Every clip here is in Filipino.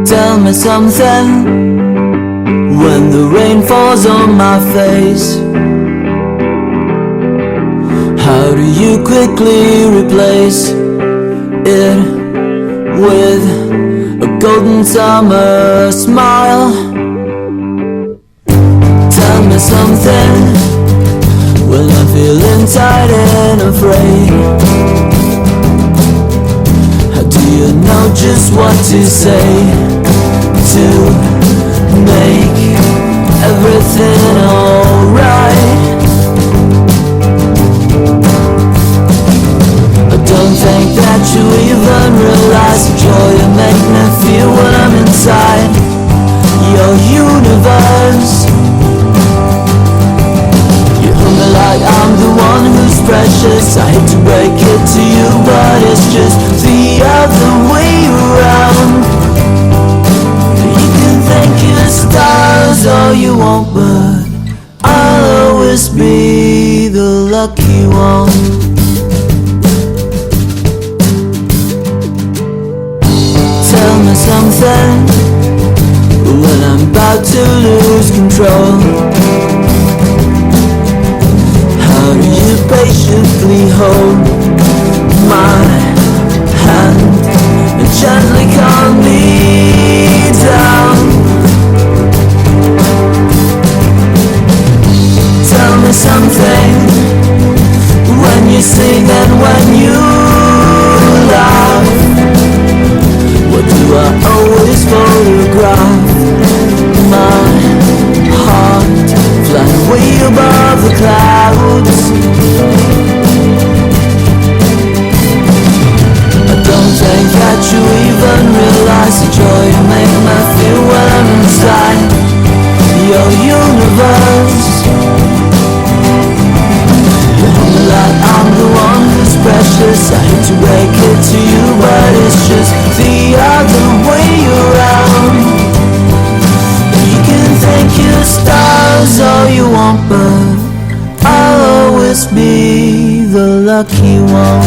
Tell me something when the rain falls on my face. How do you quickly replace it with a golden summer smile? Tell me something when I'm feeling tired and afraid. How do you know just what to say to make everything alright? I don't think that you even realize the joy you make me feel when I'm inside your universe. You hold me like I'm the one who's precious. I hate to break it to you, but it's just the other way around. You can thank your stars all you want, but I'll always be the lucky one. Tell me something when I'm about to lose control. How do you patiently hold my hand and gently calm me down? Tell me something when you sing and when you laugh. What do I always photograph? My heart flying way above the clouds. I don't think that you even realize the joy you make me feel when I'm inside your universe. You hold me like I'm the one who's precious. I hate to break it to you, but it's just the other way around. You can thank your stars all you want, but I'll always be the lucky one.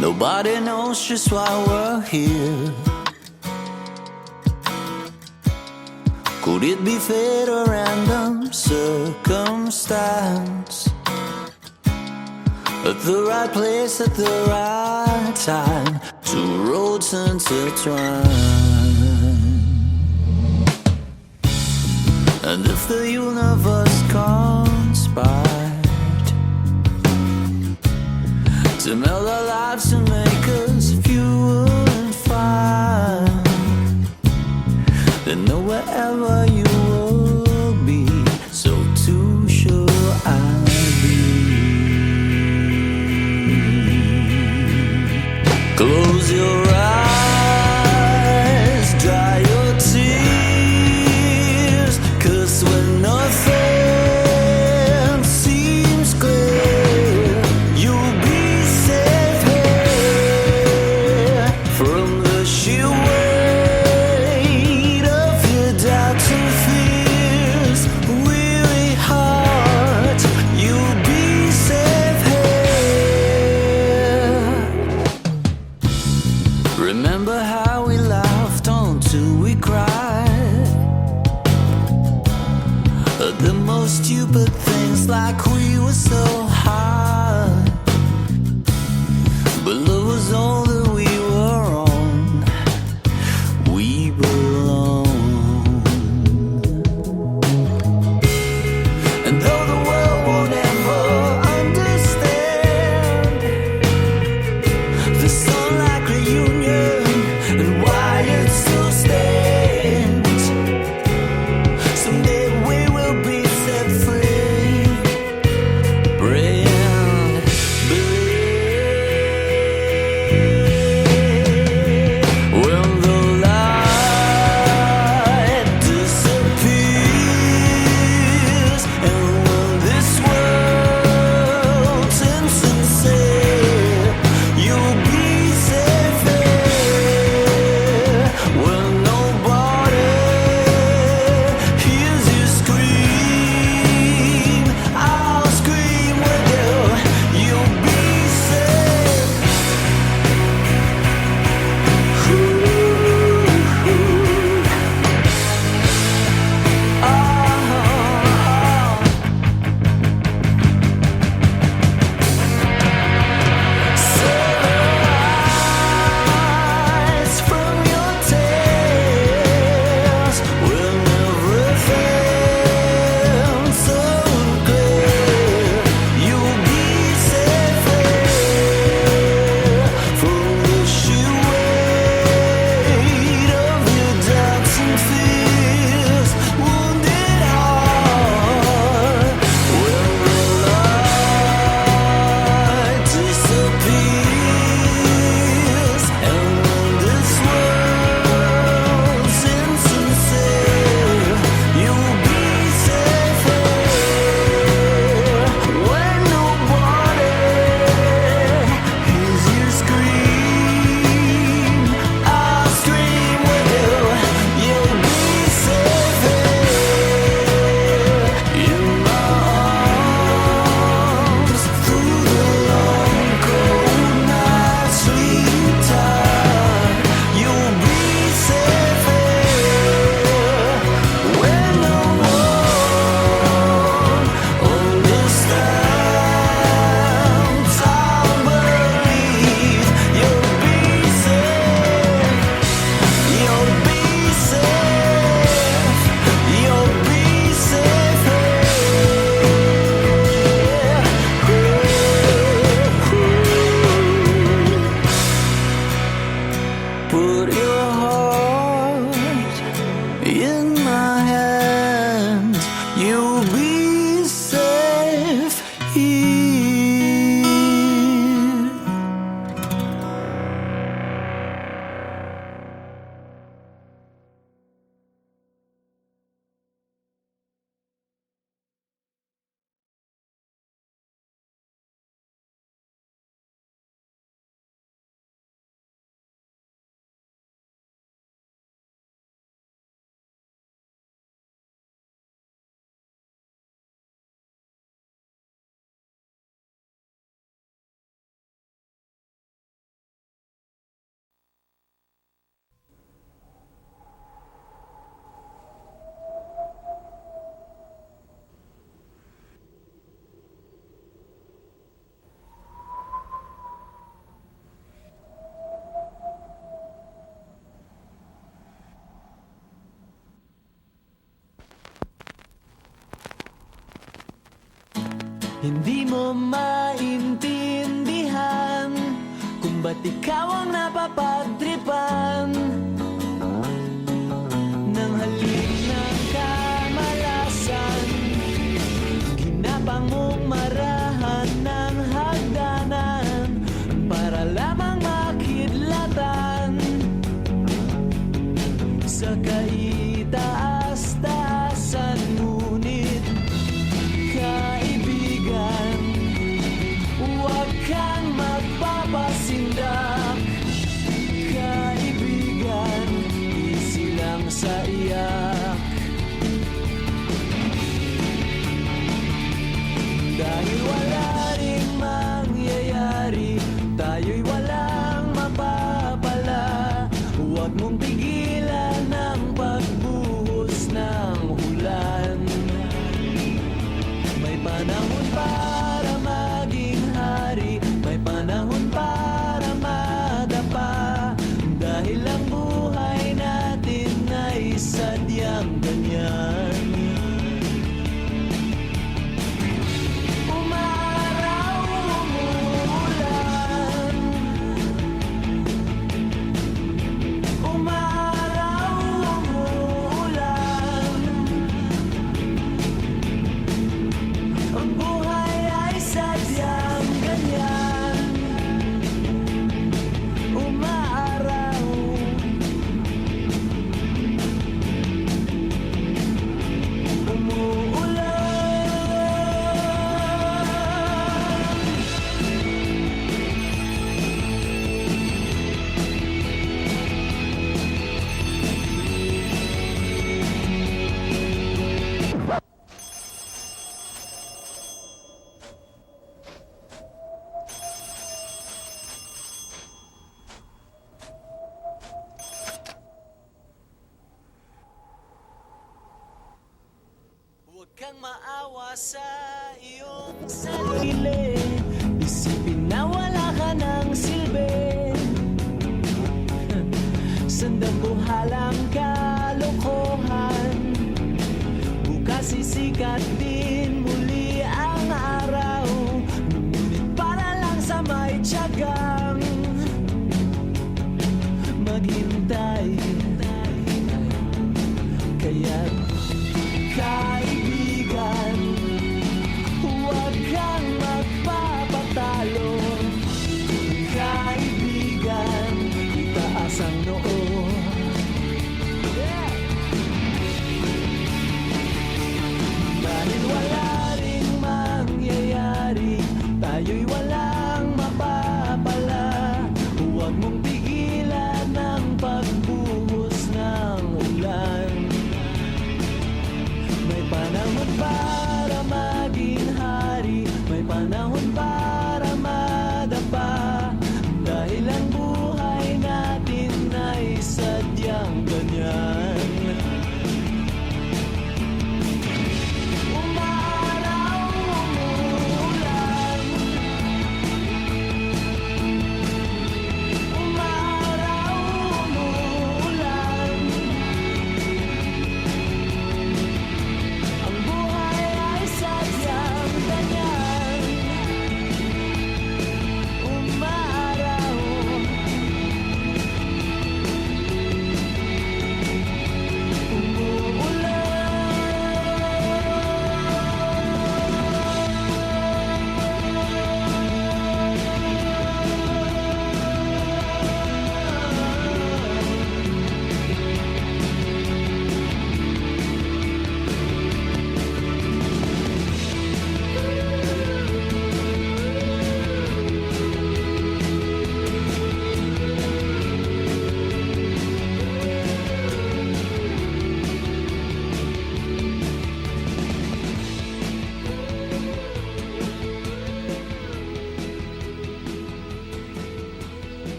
Nobody knows just why we're here. Could it be fate or random circumstance? At the right place at the right time, two roads intertwine. And if the universe conspired to meld our lives and make us few your eyes, dry your tears, 'cause when nothing seems clear, you'll be safe here from the sheer weight of your doubts and fears. Weary heart, you'll be safe here. Remember how we laughed until we cried at the most stupid things, like we were so high. But love was all that we were on. We belong. And though the world will never understand the sunlight reunion and why it still stands, someday we will be set free. Pray and believe. When the light disappears and when this world turns sincere, you'll be safe here. When nobody hears you scream, I'll scream with you. You'll be safe. Sunrise from your tears when everything's so clear. You'll be safe here from the sheer weight of your doubts and fears. Wounded heart, when the light disappears and when this world's insincere, you'll be safe here. When nobody hears you scream, I'll scream with you. You'll be safe here in my arms through the long cold nights. Sleep tight. You'll be safe here when no one understands. I believe you'll be safe. You'll be safe. You'll be safe here. Put your heart in my hands. You'll be safe here. Hindi mo maintindihan kung ba't ikaw ang napapagtripan ng halik ng kamalasan. Ginapang mong marahan ng hagdanan para lamang makidlatan. Dahil wala ring mangyayari, tayo'y walang mapapala. Huwag mong pigilan ang pagbuhos ng ulan. May panahon para maging hari, may panahon para madapa. Dahil ang buhay natin ay sadyang ganyan. Umaraw, umuulan. Umaraw, umuulan. Ang buhay ay sadyang ganyan. Umaraw, umuulan. Huwag kang maawa sa iyong sarili. Isipin na wala ka ng silbi. Sandabuhalang kalokohan. Bukas sisikat din muli ang araw. Ngunit para lang sa may tiyagang maghintay. Kaya't kaibigan, huwag kang magpapatalo. Kaibigan, itaas ang noo. Dahil wala ring mangyayari, tayo'y walang mapapala. Huwag mong pigilan ang pagbuhos ng ulan. May panahon para maging hari, may panahon para madapa. Dahil ang buhay natin ay sadyang ganyan. Umaraw, umuulan. Umaraw, umuulan. Ang buhay ay sadyang ganyan. Umaraw,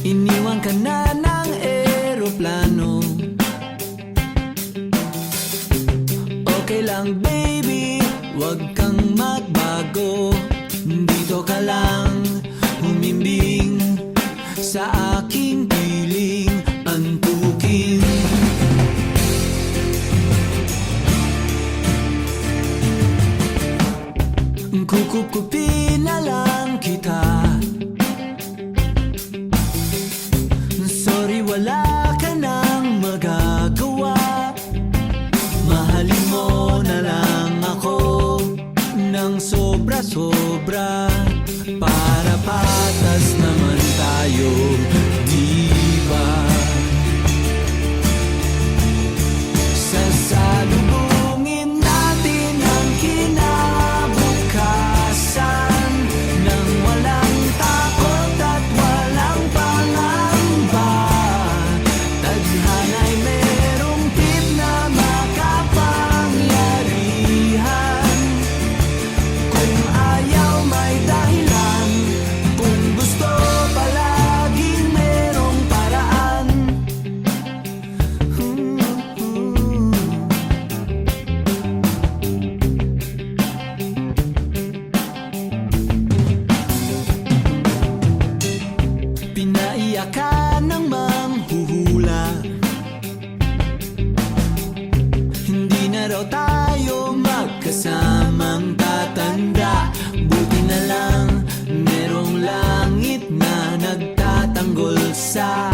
iniwan ka na ng eroplano. Okay lang baby, wag kang magbago. Dito ka lang humimbing sa aking piling antukin. Kukupin na lang kita. Sorry, wala ka nang magagawa. Mahalin mo na lang ako ng sobra-sobra, para patas naman tayo, di ba? Sasalubungin natin ang kinabukasan nang walang takot at walang pangamba. Tadhana'y merong tip na makapangyarihan. Kung ayaw may dahilan, kung gusto palaging merong paraan. Pinaiyak ka ng manghuhula, hindi na raw tayo magkasamang tatanda. Buti na lang merong langit na nagtatanggol sa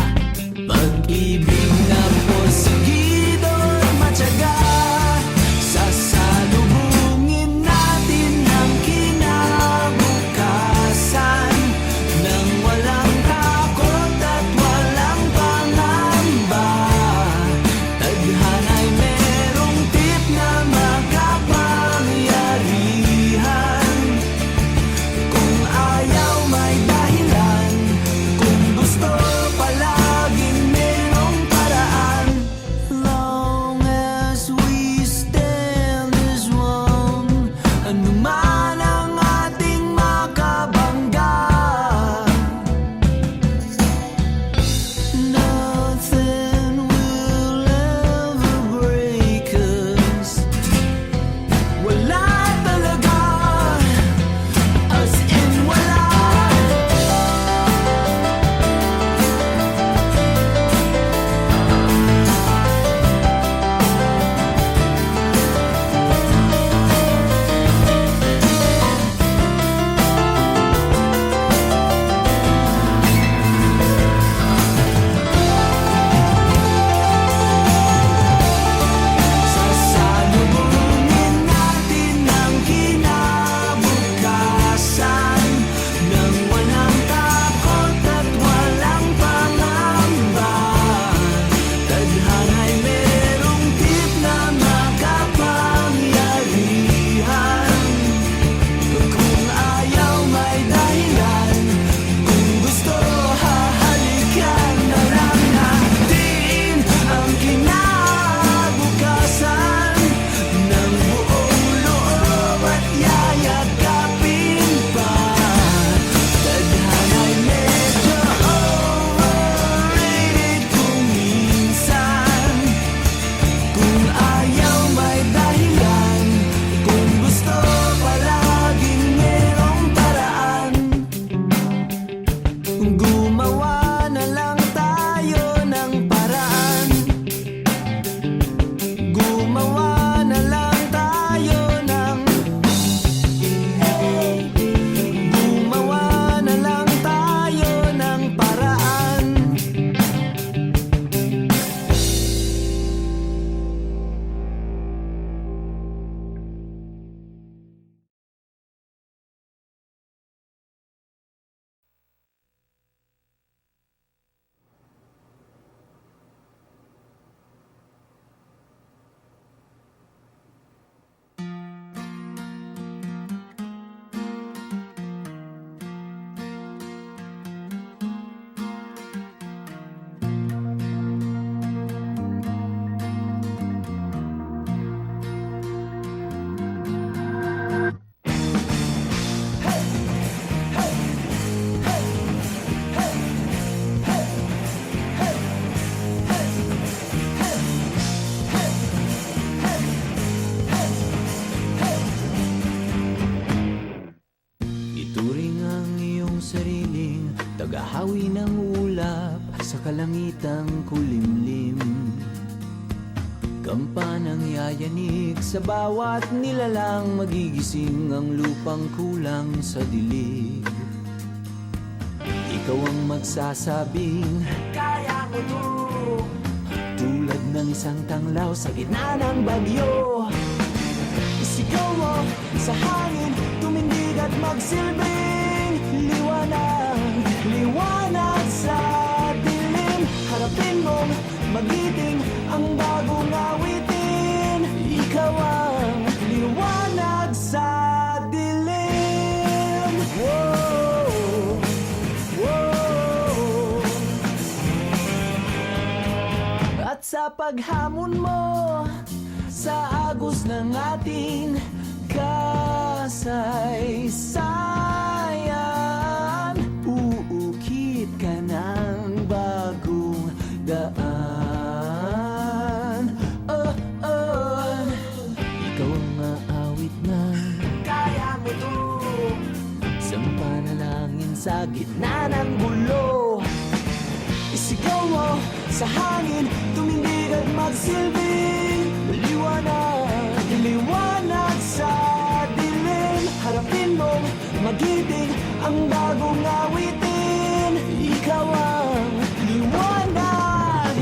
pag-ibig na porsigido at matyaga. Sasalubungin natin ang kinabukasan nang walang takot at walang pangamba. Tadhana'y merong tip na makapangyarihan. Kung ayaw may dahilan, kung gusto palaging merong paraan. Long as we stand as one, anuman ang ating makabangga, nothing will ever break us. Wala talaga, as in wala. Sasalubungin natin ang kinabukasan nang walang takot at walang pangamba. Tadhana'y merong tip na makapangyarihan. Kung ayaw may dahilan, kung gusto hahalikan na lang natin ang kinabukasan ng buong loob at yayakapin pa. Tadhana'y medyo overrated kung minsan. Kung ayaw may dahilan, kung gusto palaging merong paraan. Gumawa na lang tayo ng paraan. Gumawa na lang tayo ng Gumawa na lang tayo ng paraan. Ituring ang iyong sariling tagahawi ng ulap sa kalangitang kulimlim. Kampanang yayanig sa bawat nilalang, magigising ang lupang kulang sa dilig. Ikaw ang magsasabing kaya mo to, tulad ng isang tanglaw sa gitna ng bagyo. Isigaw mo sa hangin, tumindig at magsilbing liwanag, liwanag sa dilim. Harapin mong magiting ang bagong awitin. Ikaw ang liwanag sa dilim. Whoa, whoa. At sa paghamon mo sa agos ng ating kasaysayan, uukit ka ng bagong daan. Oh, oh. Ikaw ang maawit na kaya mo to, isang panalangin sa gitna ng gulo. Isigaw mo sa hangin, tumindig at magsilbing liwanag, liwanag sa dilim. Harapin mong magiting ang bagong awitin. Ikaw ang liwanag.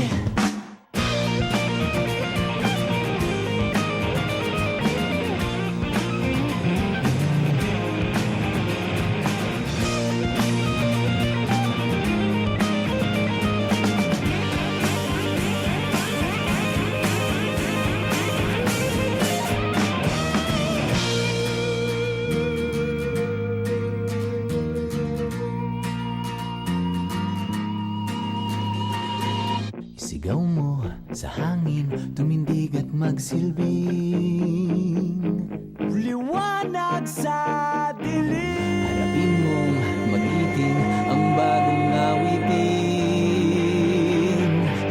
Sigaw mo sa hangin, tumindig at magsilbing liwanag sa dilim. Harapin mong magiting ang bagong awitin.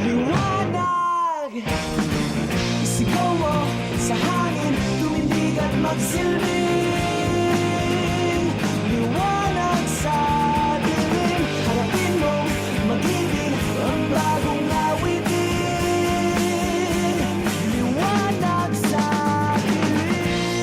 Liwanag! Sigaw mo sa hangin, tumindig at magsilbing liwanag sa dilim. Harapin mong magiting ang bagong awitin. Liwanag sa dilim.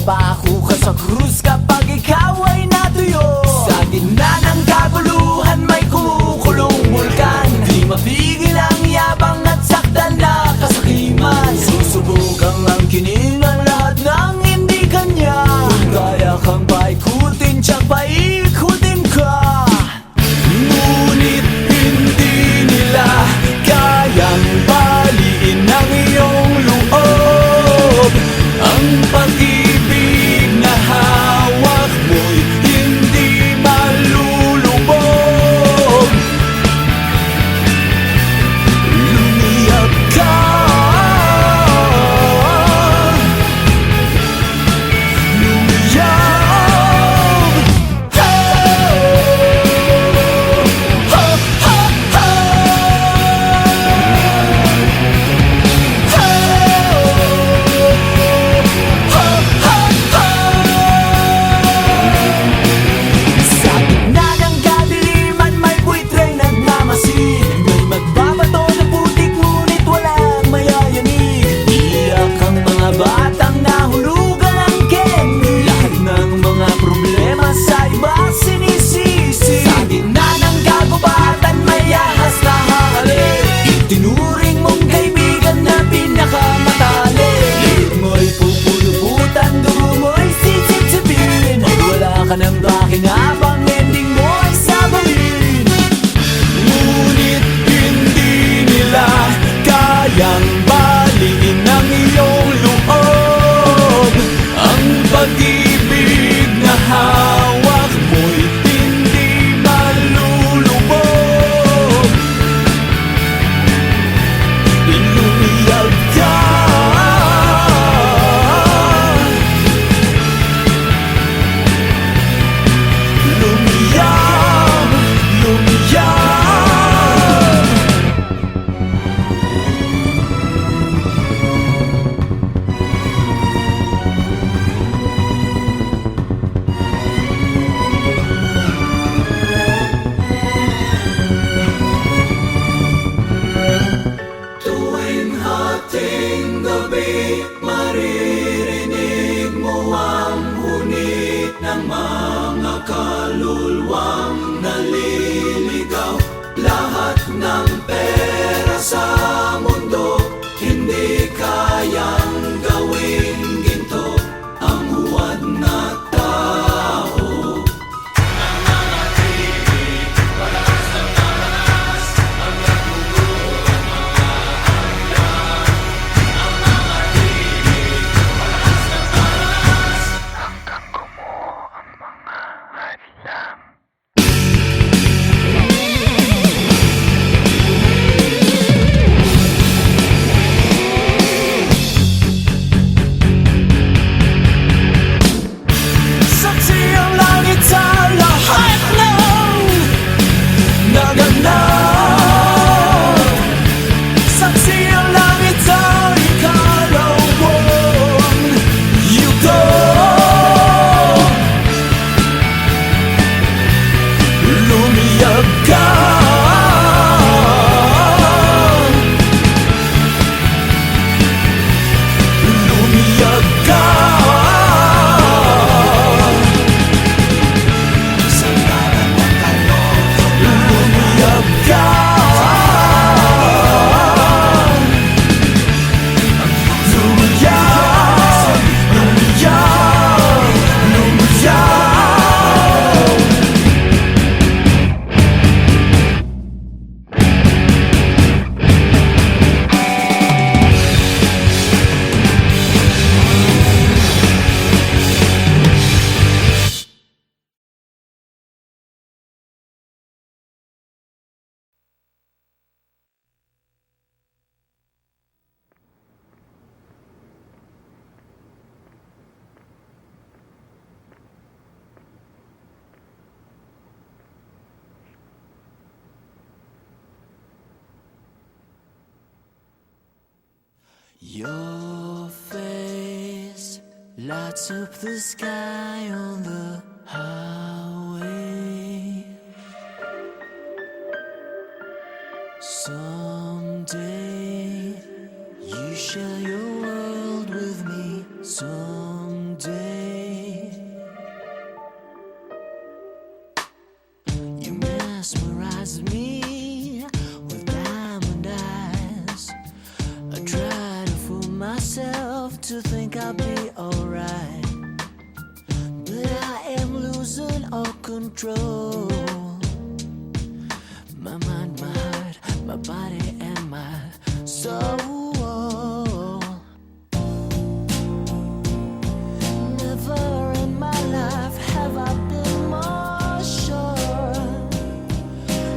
Bumabako ka sa krus kapag ikaw ay natuyo. Sa gitna ng kaguluhan may kumukulong bulkan. Di mapigil ang yabang at sakdal na kasakiman. Susubukang ang kining ang lahat ng hindi kanya. Kung kaya kang paikutin, tiyak paikutin ka. Ngunit hindi nila kayang baliin ang iyong loob. Ang pag-ibig na hawak mo'y hindi malulubog. Lumiyap ka, lumiyap. Oh, oh, oh, sa gitna ng kadiliman may buitreng nagmamasid. May magbabato ng putik ngunit walang mayayanig. Iyak ang mga batang nahulugan ng candy. Lahat ng mga problema sa iba sinisisi. Sa gitna ng kagubatan may ahas na hangalin. Itinuring mong kaibigan na pinakamatali. Lit mo'y pupuluputan, dugo mo'y sisip-sipin. At wala ka ng pakinabang, ending mo ay sabahin. Ngunit hindi nila kayang baliin ang iyong loob. Ang pag-ibig na hawak mo'y hindi malulubog. Lumiyap ka, lumiyap, lumiyap. Tuwing hating gabi, maririnig mo ang hunit ng mga kaluluwang naliligaw. Lahat ng pera sa mundo hindi kayang gawing ginto ang huwad na tao. Saksi ang langit sa lahat ng naganap. Saksi ang langit sa ikalawang yugto. Lumiyap ka, lumiyap ka. Sa ngalan ng kalooban, lumiyap ka, lumiyap, lumiyap, lumiyap. Your face lights up the sky on the highway. Someday you share your world with me. Someday to think I'll be alright, but I am losing all control. My mind, my heart, my body and my soul. Never in my life have I been more sure.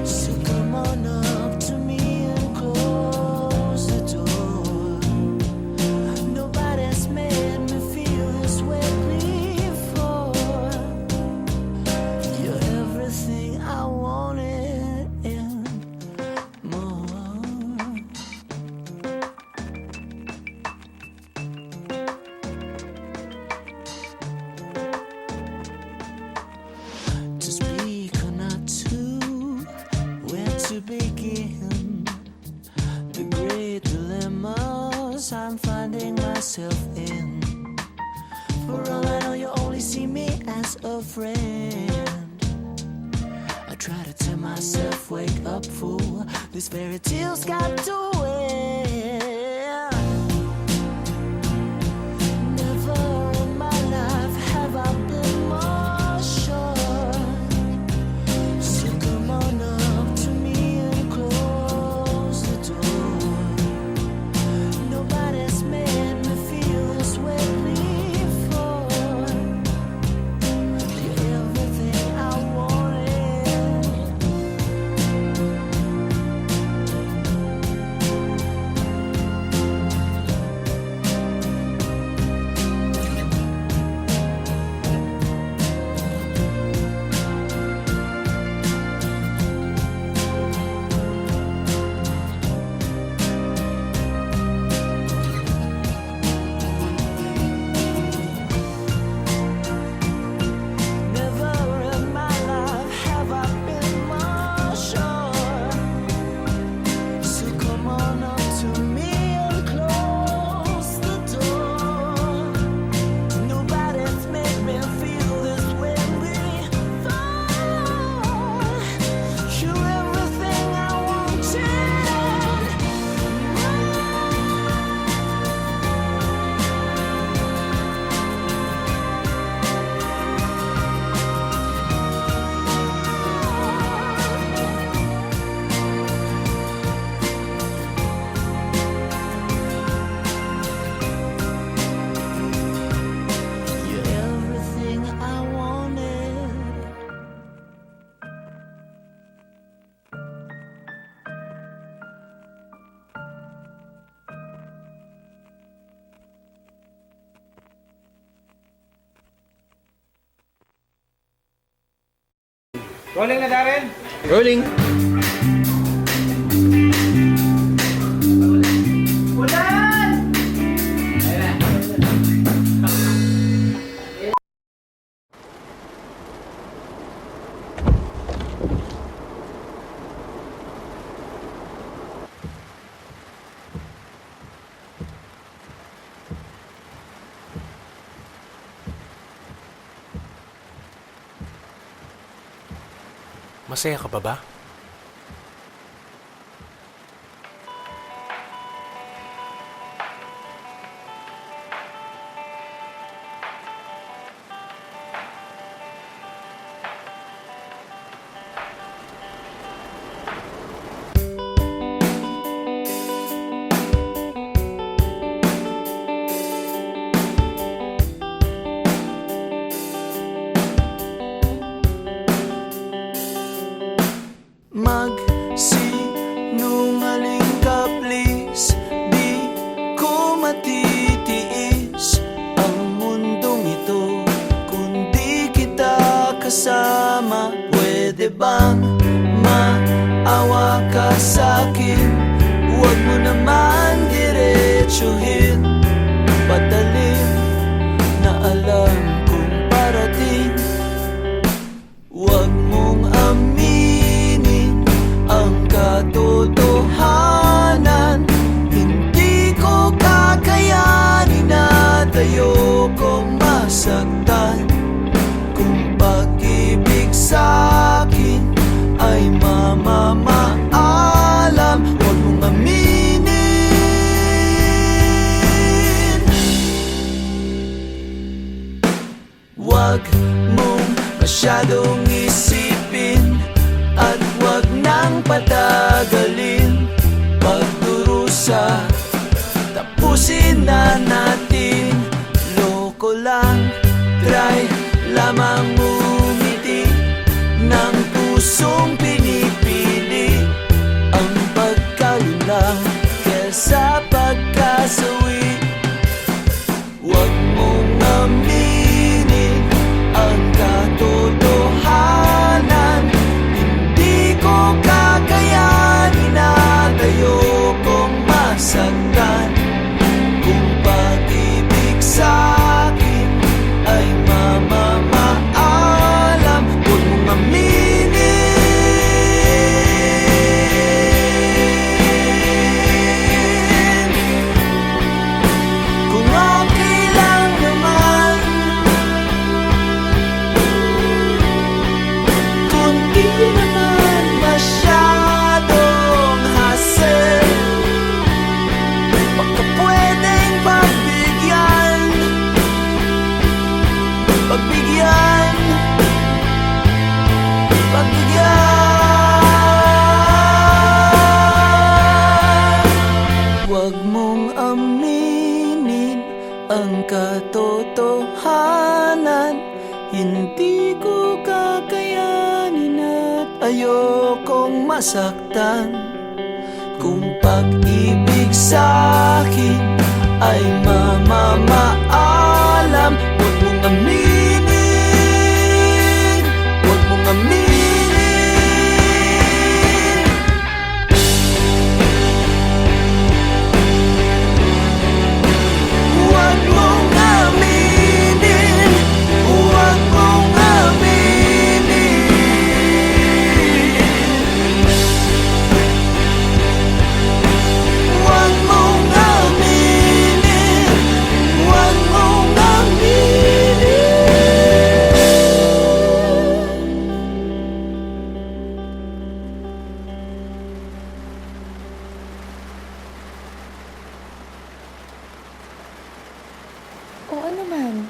So come on up to me and close the door. Nobody's made me feel this way before. You're everything I wanted and more. To speak or not to, where to begin? The great dilemmas I'm finding myself in. For all I know, you only see me as a friend. I try to tell myself, wake up, fool. This fairy tale's got to end. Never in my life have I been more sure. So come on up to me and close the door. Nobody's made me feel this way before. You're everything I wanted. Never in my life have I been more sure. So come on up to me and close the door. Nobody's made me feel this way before. You're everything I wanted. You're everything I wanted. Rolling na, Darren? Rolling. Masaya ka pa ba? Magsinungaling ka please, di ko matitiis ang mundong ito kung di kita kasama. Pwede bang maawa ka sa'kin? Huwag mo naman diretsuhin patalim na alam kong parating. Huwag mong aminin ang katotohanan. Hindi ko kakayanin at ayokong masaktan. Kung pag-ibig sa'kin ay mamamaalam, huwag mong aminin. Huwag mong masyadong isipin at huwag nang patagalin. Pagdurusa, tapusin na natin. Loko lang, try lamang umiti ng pusong pinipili ang pagkalinlang kesa pagkasawi. Huwag mong aminin ang katotohanan. Hindi ko kakayanin at ayokong masaktan. Kung pag-ibig sa'kin ay mamamaalam, huwag mong aminin. Kung okay lang naman, kung di naman masyadong hassle, baka pwedeng pagbigyan. Pagbigyan, pagbigyan. Huwag mong aminin ang katotohanan. Hindi ko kakayanin at ayokong masaktan. Kung pag-ibig sa'kin ay mamamaalam, huwag mong aminin. Huwag mong aminin. Huwag mong aminin. Huwag mong aminin. Huwag mong aminin. Huwag mong aminin. Oo naman.